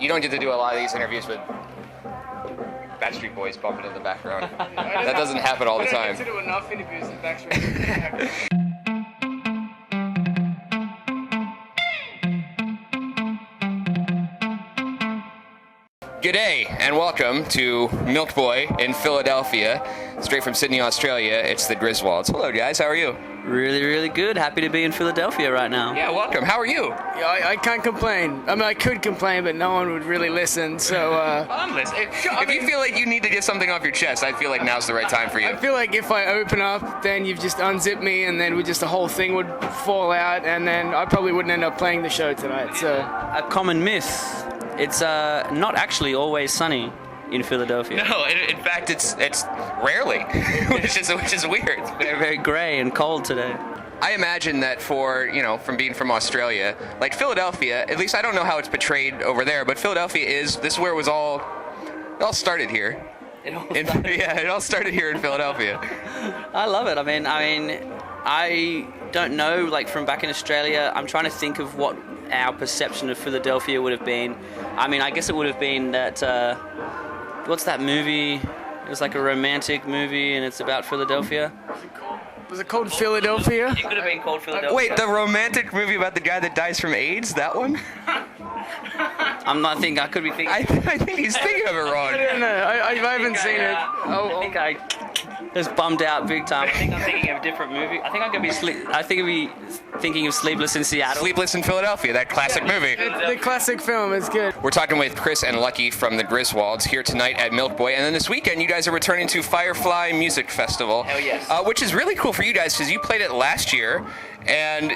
You don't get to do a lot of these interviews with Backstreet Boys bumping in the background. That doesn't happen all the time. I don't get to do enough interviews with Backstreet. G'day and welcome to Milkboy in Philadelphia, straight from Sydney, Australia. It's the Griswolds. Hello guys, how are you? Really, really good. Happy to be in Philadelphia right now. Yeah, welcome. How are you? Yeah, I can't complain. I mean, I could complain, but no one would really listen, so... I'm listening. If you feel like you need to get something off your chest, I feel like now's the right time for you. I feel like if I open up, then you've just unzipped me, and then the whole thing would fall out, and then I probably wouldn't end up playing the show tonight, so... A common myth. It's not actually always sunny in Philadelphia. No, in fact, it's rarely, which is weird. It's very, very grey and cold today. I imagine that from being from Australia, like Philadelphia, at least I don't know how it's portrayed over there, but Philadelphia this is where it all started here. It all started here in Philadelphia. I love it. I mean, I don't know, like from back in Australia, I'm trying to think of what our perception of Philadelphia would have been. I mean, I guess it would have been that, what's that movie? It was like a romantic movie and it's about Philadelphia. Was it called Philadelphia? It could have been called Philadelphia. Wait, the romantic movie about the guy that dies from AIDS? That one? I could be thinking. I think he's thinking of it wrong. I don't know. I haven't seen it. I think I just bummed out big time. I think I'm thinking of a different movie. I think I'd be thinking of Sleepless in Seattle. Sleepless in Philadelphia, that classic movie. The classic film is good. We're talking with Chris and Lucky from the Griswolds here tonight at Milkboy, and then this weekend you guys are returning to Firefly Music Festival. Hell yes. Which is really cool for you guys because you played it last year, and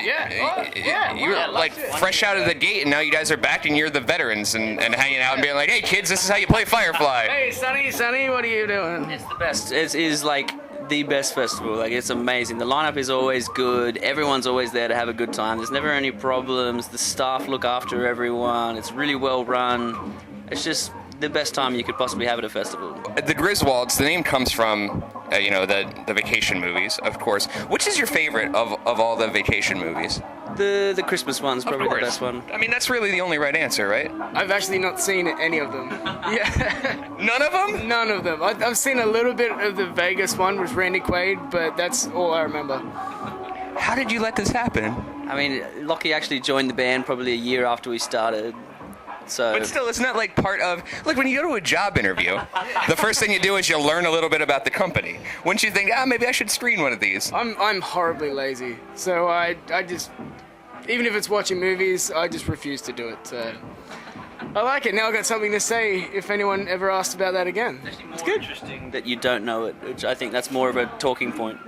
you were like fresh out of the gate, and now you guys are back and you're the veterans and hanging out and being like, hey kids, this is how you play Firefly. Hey Sonny, what are you doing? It's the best. It is like the best festival. Like, it's amazing. The lineup is always good. Everyone's always there to have a good time. There's never any problems. The staff look after everyone. It's really well run. It's just the best time you could possibly have at a festival. The Griswolds, the name comes from the vacation movies, of course. Which is your favorite of all the vacation movies? The Christmas one's probably the best one. I mean, that's really the only right answer, right? I've actually not seen any of them. Yeah. None of them? None of them. I've seen a little bit of the Vegas one with Randy Quaid, but that's all I remember. How did you let this happen? I mean, Lucky actually joined the band probably a year after we started. So. But still, isn't that like part of, like when you go to a job interview, the first thing you do is you learn a little bit about the company. Wouldn't you think, maybe I should screen one of these? I'm horribly lazy, so I just, even if it's watching movies, I just refuse to do it. So. I like it. Now I've got something to say if anyone ever asked about that again. It's good. Interesting that you don't know it, which I think that's more of a talking point,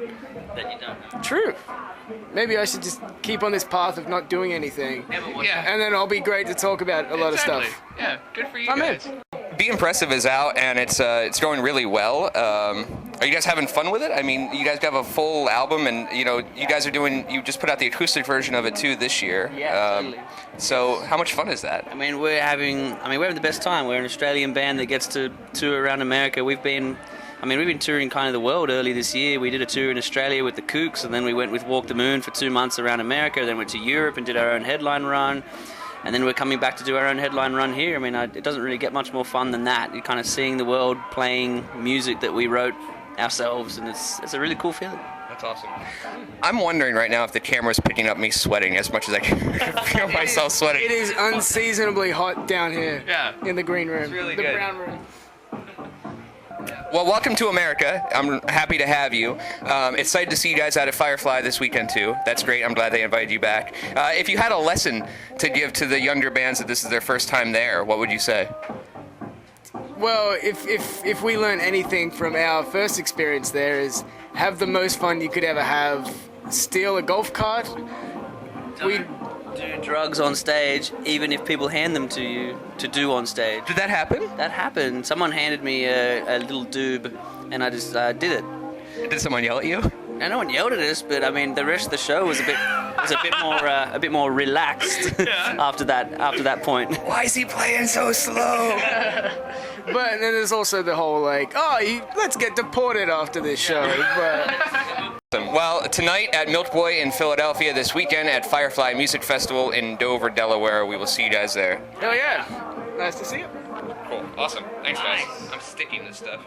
that you don't know. True. Maybe I should just keep on this path of not doing anything. Yeah. And then I'll be great to talk about a lot of stuff. Yeah, good for you guys. Be Impressive is out, and it's going really well. Are you guys having fun with it? I mean, you guys have a full album, and you guys you just put out the acoustic version of it too this year. Yeah, totally. So how much fun is that? I mean, we're having the best time. We're an Australian band that gets to tour around America. We've been touring kind of the world early this year. We did a tour in Australia with the Kooks, and then we went with Walk the Moon for 2 months around America, then went to Europe and did our own headline run. And then we're coming back to do our own headline run here. I mean, it doesn't really get much more fun than that. You're kind of seeing the world playing music that we wrote ourselves, and it's a really cool feeling. That's awesome. I'm wondering right now if the camera's picking up me sweating as much as I can feel myself sweating. It is unseasonably hot down here. Yeah. In the green room. It's really the good. Brown room. Well, welcome to America. I'm happy to have you. Excited to see you guys out at Firefly this weekend, too. That's great. I'm glad they invited you back. If you had a lesson to give to the younger bands that this is their first time there, what would you say? Well, if we learn anything from our first experience there is have the most fun you could ever have. Steal a golf cart. Do drugs on stage, even if people hand them to you to do on stage. Did that happen? That happened. Someone handed me a little doob, and I just did it. Did someone yell at you? No one yelled at us, but I mean, the rest of the show was a bit more relaxed after that point. Why is he playing so slow? But then there's also the whole let's get deported after this show. But Well, tonight at Milkboy in Philadelphia, this weekend at Firefly Music Festival in Dover, Delaware. We will see you guys there. hell yeah. Nice to see you. Cool. Awesome. Thanks, guys. I'm sticking this stuff.